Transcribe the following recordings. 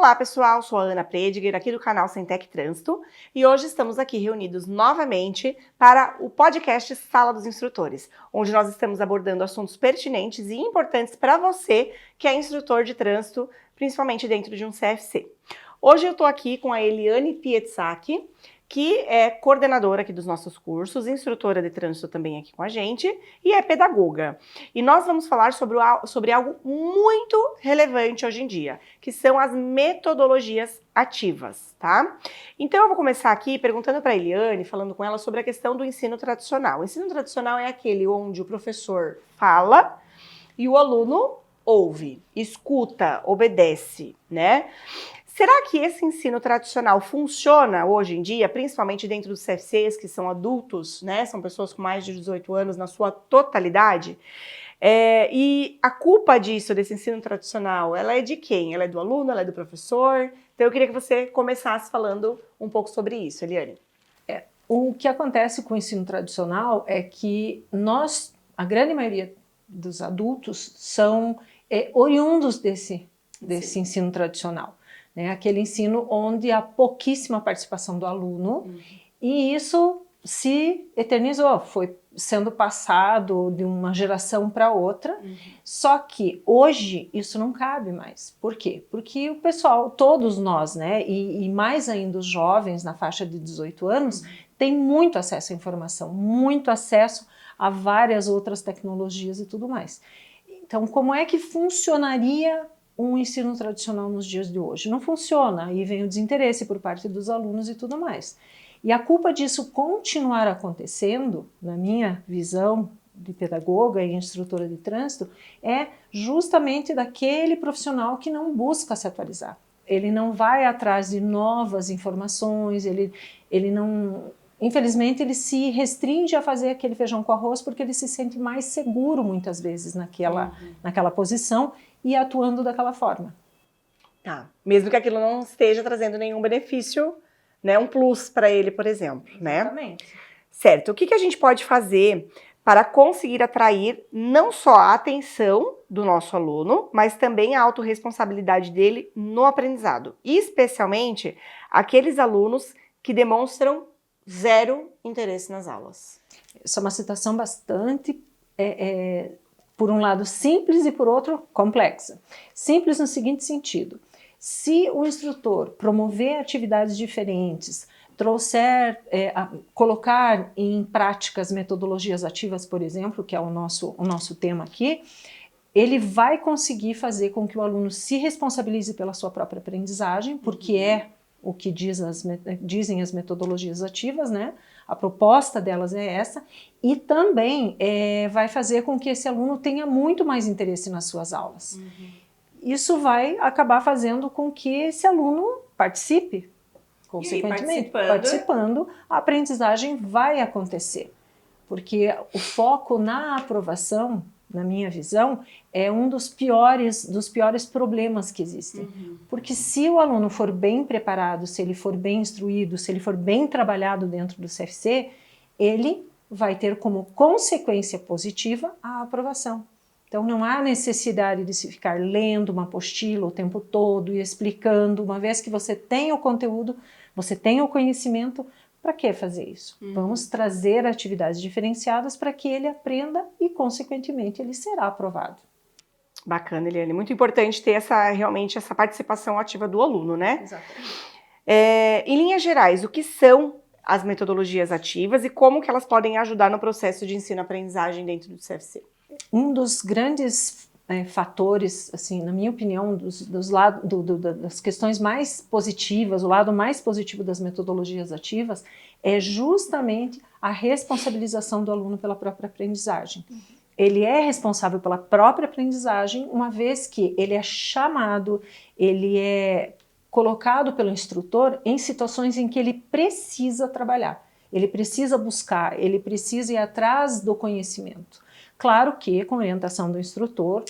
Olá pessoal, sou a Ana Prediger, aqui do canal Centec Trânsito, e hoje estamos aqui reunidos novamente para o podcast Sala dos Instrutores, onde nós estamos abordando assuntos pertinentes e importantes para você que é instrutor de trânsito, principalmente dentro de um CFC. Hoje eu estou aqui com a Eliane Pietzak, que é coordenadora aqui dos nossos cursos, instrutora de trânsito também aqui com a gente e é pedagoga. E nós vamos falar sobre algo muito relevante hoje em dia, que são as metodologias ativas, tá? Então eu vou começar aqui perguntando para a Eliane, falando com ela sobre a questão do ensino tradicional. O ensino tradicional é aquele onde o professor fala e o aluno ouve, escuta, obedece, né? Será que esse ensino tradicional funciona hoje em dia, principalmente dentro dos CFCs, que são adultos, né? São pessoas com mais de 18 anos na sua totalidade? E a culpa disso, desse ensino tradicional, ela é de quem? Ela é do aluno, ela é do professor? Então eu queria que você começasse falando um pouco sobre isso, Eliane. O que acontece com o ensino tradicional é que nós, a grande maioria dos adultos, são oriundos desse ensino tradicional. Né, aquele ensino onde há pouquíssima participação do aluno, e isso se eternizou, foi sendo passado de uma geração para outra, só que hoje isso não cabe mais. Por quê? Porque o pessoal, todos nós, né, e mais ainda os jovens na faixa de 18 anos, têm muito acesso à informação, muito acesso a várias outras tecnologias e tudo mais. Então, como é que funcionaria um ensino tradicional nos dias de hoje? Não funciona, aí vem o desinteresse por parte dos alunos e tudo mais. E a culpa disso continuar acontecendo, na minha visão de pedagoga e instrutora de trânsito, é justamente daquele profissional que não busca se atualizar. Ele não vai atrás de novas informações, ele não... Infelizmente, ele se restringe a fazer aquele feijão com arroz porque ele se sente mais seguro, muitas vezes, naquela posição e atuando daquela forma. Tá. Mesmo que aquilo não esteja trazendo nenhum benefício, né, um plus para ele, por exemplo, né? Exatamente. Certo. O que a gente pode fazer para conseguir atrair não só a atenção do nosso aluno, mas também a autorresponsabilidade dele no aprendizado, especialmente aqueles alunos que demonstram zero interesse nas aulas? Essa é uma situação bastante, por um lado, simples e por outro, complexa. Simples no seguinte sentido: se o instrutor promover atividades diferentes, colocar em práticas metodologias ativas, por exemplo, que é o nosso tema aqui, ele vai conseguir fazer com que o aluno se responsabilize pela sua própria aprendizagem, porque é o que dizem as metodologias ativas, né? A proposta delas é essa, e também vai fazer com que esse aluno tenha muito mais interesse nas suas aulas. Isso vai acabar fazendo com que esse aluno participe, consequentemente, participando, a aprendizagem vai acontecer. Porque o foco na aprovação, na minha visão, é um dos piores problemas que existem. Porque se o aluno for bem preparado, se ele for bem instruído, se ele for bem trabalhado dentro do CFC, ele vai ter como consequência positiva a aprovação. Então não há necessidade de se ficar lendo uma apostila o tempo todo e explicando. Uma vez que você tem o conteúdo, você tem o conhecimento, para que fazer isso? Vamos trazer atividades diferenciadas para que ele aprenda e, consequentemente, ele será aprovado. Bacana, Eliane. Muito importante ter realmente essa participação ativa do aluno, né? Exatamente. Em linhas gerais, o que são as metodologias ativas e como que elas podem ajudar no processo de ensino-aprendizagem dentro do CFC? Um dos grandes fatores, assim, na minha opinião, das questões mais positivas, o lado mais positivo das metodologias ativas é justamente a responsabilização do aluno pela própria aprendizagem. Ele é responsável pela própria aprendizagem, uma vez que ele é chamado, ele é colocado pelo instrutor em situações em que ele precisa trabalhar, ele precisa buscar, ele precisa ir atrás do conhecimento. Claro que com orientação do instrutor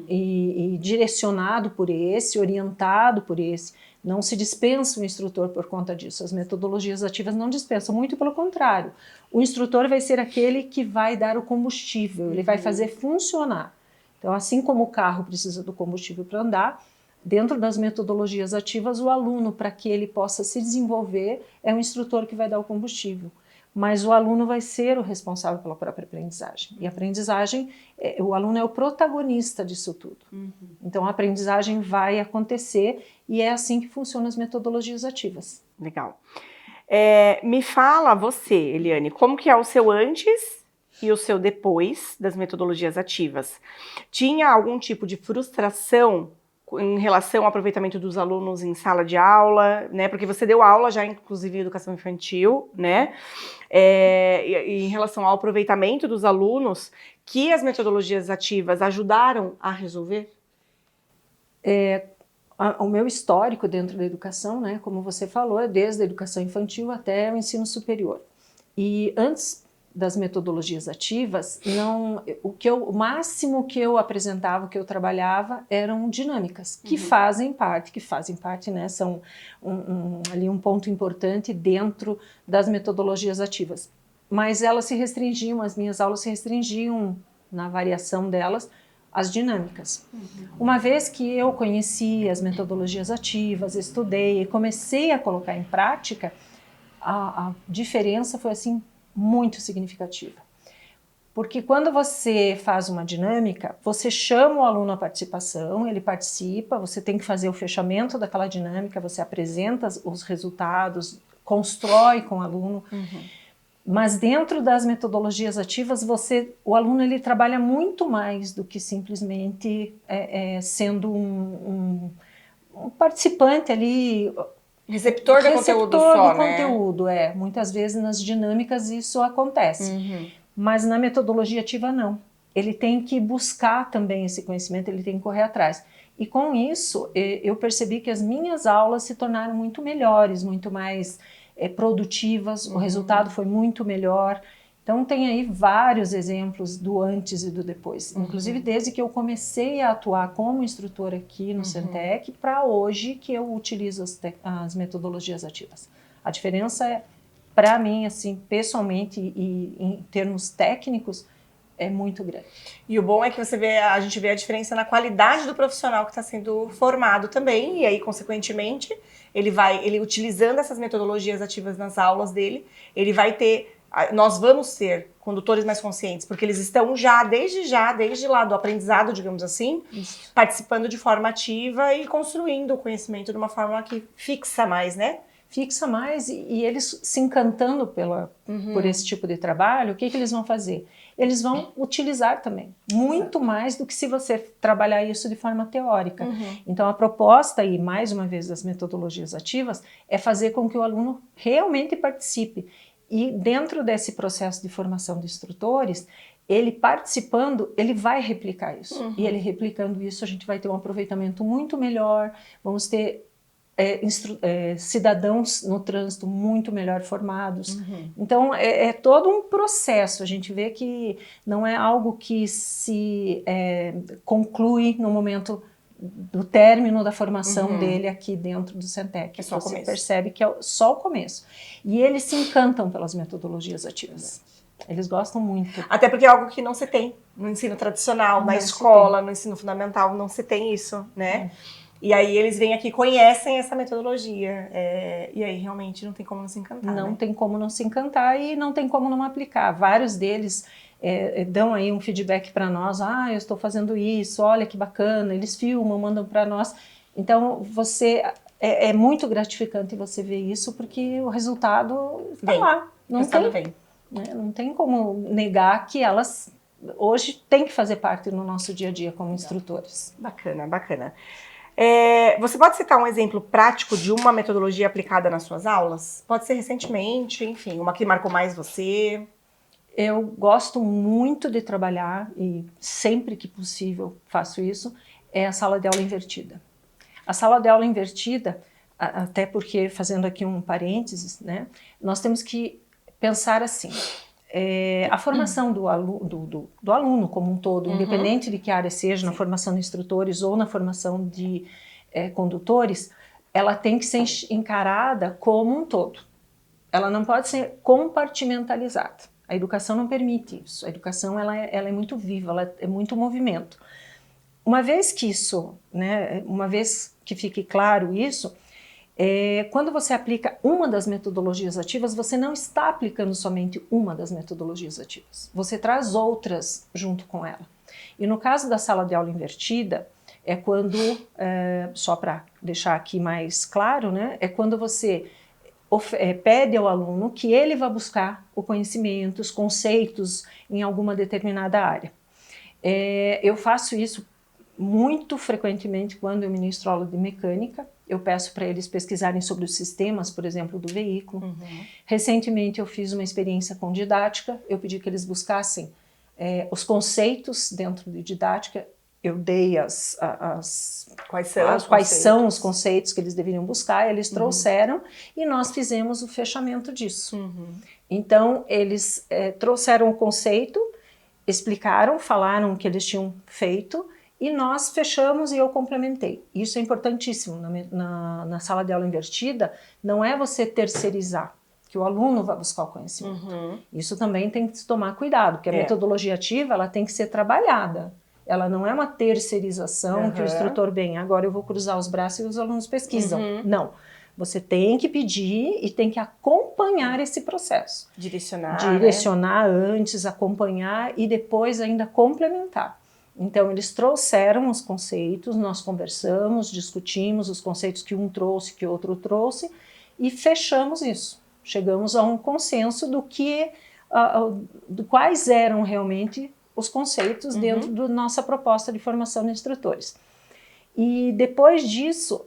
e direcionado por esse, orientado por esse. Não se dispensa o instrutor por conta disso. As metodologias ativas não dispensam, muito pelo contrário. O instrutor vai ser aquele que vai dar o combustível, ele vai fazer funcionar. Então, assim como o carro precisa do combustível para andar, dentro das metodologias ativas, o aluno, para que ele possa se desenvolver, é o instrutor que vai dar o combustível. Mas o aluno vai ser o responsável pela própria aprendizagem. E a aprendizagem, o aluno é o protagonista disso tudo. Então a aprendizagem vai acontecer e é assim que funcionam as metodologias ativas. Legal. Me fala você, Eliane, como que é o seu antes e o seu depois das metodologias ativas? Tinha algum tipo de frustração em relação ao aproveitamento dos alunos em sala de aula, né? Porque você deu aula já, inclusive, em educação infantil, né? Em relação ao aproveitamento dos alunos, que as metodologias ativas ajudaram a resolver? O meu histórico dentro da educação, né, como você falou, é desde a educação infantil até o ensino superior. E antes das metodologias ativas, o máximo que eu apresentava, que eu trabalhava, eram dinâmicas, que fazem parte, né, são ali um ponto importante dentro das metodologias ativas. Mas elas se restringiam, as minhas aulas se restringiam, na variação delas, às dinâmicas. Uma vez que eu conheci as metodologias ativas, estudei e comecei a colocar em prática, a diferença foi assim muito significativa. Porque quando você faz uma dinâmica, você chama o aluno à participação, ele participa, você tem que fazer o fechamento daquela dinâmica, você apresenta os resultados, constrói com o aluno. Mas dentro das metodologias ativas, o aluno ele trabalha muito mais do que simplesmente sendo um participante ali, Receptor do conteúdo só, do conteúdo, muitas vezes nas dinâmicas isso acontece, mas na metodologia ativa não. Ele tem que buscar também esse conhecimento, ele tem que correr atrás. E com isso, eu percebi que as minhas aulas se tornaram muito melhores, muito mais produtivas, o resultado foi muito melhor. Então tem aí vários exemplos do antes e do depois, inclusive desde que eu comecei a atuar como instrutora aqui no Centec para hoje que eu utilizo as metodologias ativas. A diferença para mim, assim, pessoalmente e em termos técnicos, é muito grande. E o bom é que a gente vê a diferença na qualidade do profissional que está sendo formado também, e aí, consequentemente, ele utilizando essas metodologias ativas nas aulas dele, nós vamos ter condutores mais conscientes, porque eles estão desde lá do aprendizado, digamos assim, participando de forma ativa e construindo o conhecimento de uma forma que fixa mais, né? Fixa mais e eles se encantando por esse tipo de trabalho, o que eles vão fazer? Eles vão utilizar também, muito mais do que se você trabalhar isso de forma teórica. Então a proposta aí, mais uma vez, das metodologias ativas é fazer com que o aluno realmente participe. E dentro desse processo de formação de instrutores, ele participando, ele vai replicar isso. E ele replicando isso, a gente vai ter um aproveitamento muito melhor, vamos ter cidadãos no trânsito muito melhor formados. Então é todo um processo, a gente vê que não é algo que se conclui no momento do término da formação dele aqui dentro do Centec. Você percebe que é só o começo. E eles se encantam pelas metodologias ativas. Eles gostam muito. Até porque é algo que não se tem no ensino tradicional, na escola, no ensino fundamental, não se tem isso, né? E aí eles vêm aqui, conhecem essa metodologia, e aí realmente não tem como não se encantar. Não tem como não se encantar e não tem como não aplicar. Vários deles dão aí um feedback para nós, eu estou fazendo isso, olha que bacana, eles filmam, mandam para nós. Então é muito gratificante você ver isso, porque o resultado está lá. Não tem como negar que elas hoje têm que fazer parte do nosso dia a dia como instrutores. Bacana, bacana. Você pode citar um exemplo prático de uma metodologia aplicada nas suas aulas? Pode ser recentemente, enfim, uma que marcou mais você. Eu gosto muito de trabalhar, e sempre que possível faço isso, é a sala de aula invertida. A sala de aula invertida, até porque, fazendo aqui um parênteses, né, nós temos que pensar assim, a formação do aluno como um todo, independente de que área seja, na formação de instrutores ou na formação de condutores, ela tem que ser encarada como um todo. Ela não pode ser compartimentalizada. A educação não permite isso. A educação ela é muito viva, ela é muito movimento. uma vez que isso, né, uma vez que fique claro isso, quando você aplica uma das metodologias ativas, você não está aplicando somente uma das metodologias ativas, você traz outras junto com ela. E no caso da sala de aula invertida, é quando, só para deixar aqui mais claro, né, é quando você pede ao aluno que ele vá buscar o conhecimento, os conceitos em alguma determinada área. Eu faço isso muito frequentemente quando eu ministro aula de mecânica. Eu peço para eles pesquisarem sobre os sistemas, por exemplo, do veículo. Uhum. Recentemente eu fiz uma experiência com didática, eu pedi que eles buscassem os conceitos dentro de didática. Eu dei quais são os conceitos que eles deveriam buscar, eles trouxeram e nós fizemos o fechamento disso. Uhum. Então, eles trouxeram o conceito, explicaram, falaram o que eles tinham feito e nós fechamos e eu complementei. Isso é importantíssimo na sala de aula invertida, não é você terceirizar, que o aluno vai buscar o conhecimento. Uhum. Isso também tem que se tomar cuidado, porque a metodologia ativa ela tem que ser trabalhada. Ela não é uma terceirização que o instrutor, agora eu vou cruzar os braços e os alunos pesquisam. Uhum. Não. Você tem que pedir e tem que acompanhar esse processo. Direcionar antes, acompanhar e depois ainda complementar. Então, eles trouxeram os conceitos, nós conversamos, discutimos os conceitos que um trouxe, que o outro trouxe e fechamos isso. Chegamos a um consenso do quais eram realmente os conceitos dentro da nossa proposta de formação de instrutores. E depois disso,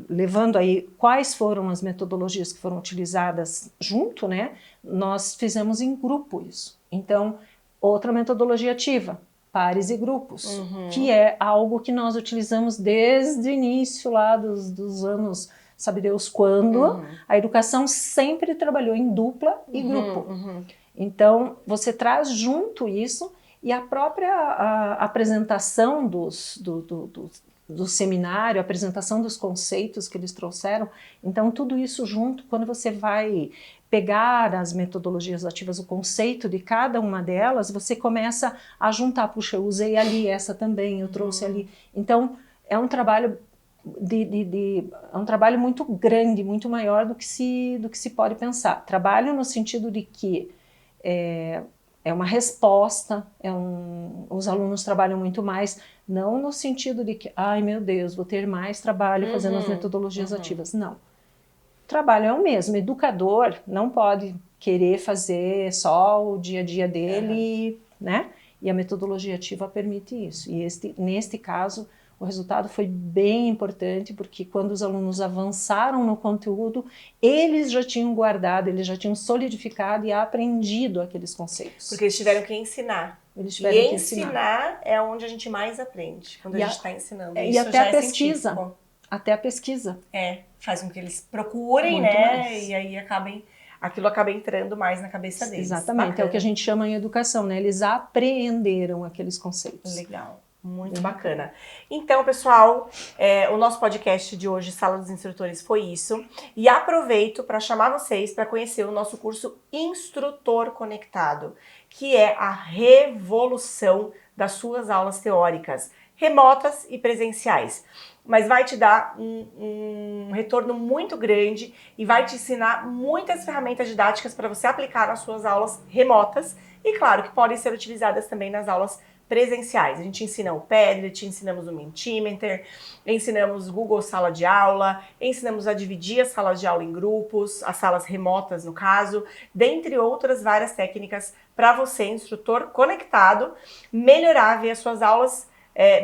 levando aí quais foram as metodologias que foram utilizadas junto, né, nós fizemos em grupo isso. Então, outra metodologia ativa, pares e grupos, que é algo que nós utilizamos desde o início lá dos anos, sabe Deus quando, a educação sempre trabalhou em dupla e grupo. Então, você traz junto isso e a própria apresentação do seminário, a apresentação dos conceitos que eles trouxeram, então tudo isso junto, quando você vai pegar as metodologias ativas, o conceito de cada uma delas, você começa a juntar, puxa, eu usei ali essa também, eu trouxe ali. Então, é um trabalho é um trabalho muito grande, muito maior do que se pode pensar. Trabalho no sentido de que é uma resposta, os alunos trabalham muito mais, não no sentido de que, ai meu Deus, vou ter mais trabalho fazendo as metodologias ativas, não. O trabalho é o mesmo, o educador não pode querer fazer só o dia a dia dele, né? E a metodologia ativa permite isso. E neste caso, o resultado foi bem importante, porque quando os alunos avançaram no conteúdo, eles já tinham guardado, eles já tinham solidificado e aprendido aqueles conceitos. Porque eles tiveram que ensinar. E ensinar é onde a gente mais aprende, quando a gente está ensinando. E isso até já a pesquisa. Científico. Até a pesquisa. Faz com que eles procurem, muito, né? Mais. E aí aquilo acaba entrando mais na cabeça deles. Exatamente, bacana. É o que a gente chama em educação, né? Eles apreenderam aqueles conceitos. Legal. Muito bacana. Então, pessoal, o nosso podcast de hoje, Sala dos Instrutores, foi isso. E aproveito para chamar vocês para conhecer o nosso curso Instrutor Conectado, que é a revolução das suas aulas teóricas, remotas e presenciais. Mas vai te dar um retorno muito grande e vai te ensinar muitas ferramentas didáticas para você aplicar nas suas aulas remotas e, claro, que podem ser utilizadas também nas aulas presenciais. A gente ensina o Padlet, ensinamos o Mentimeter, ensinamos Google Sala de Aula, ensinamos a dividir as salas de aula em grupos, as salas remotas no caso, dentre outras várias técnicas para você, instrutor conectado, melhorar, ver as suas aulas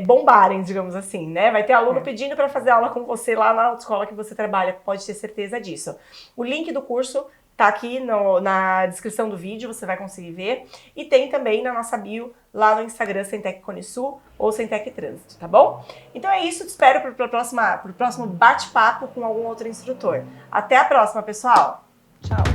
bombarem, digamos assim, né? Vai ter aluno pedindo para fazer aula com você lá na autoescola que você trabalha, pode ter certeza disso. O link do curso tá aqui na descrição do vídeo, você vai conseguir ver. E tem também na nossa bio, lá no Instagram, Centec Conesul ou Centec Trânsito, tá bom? Então é isso, te espero pro próximo bate-papo com algum outro instrutor. Até a próxima, pessoal! Tchau!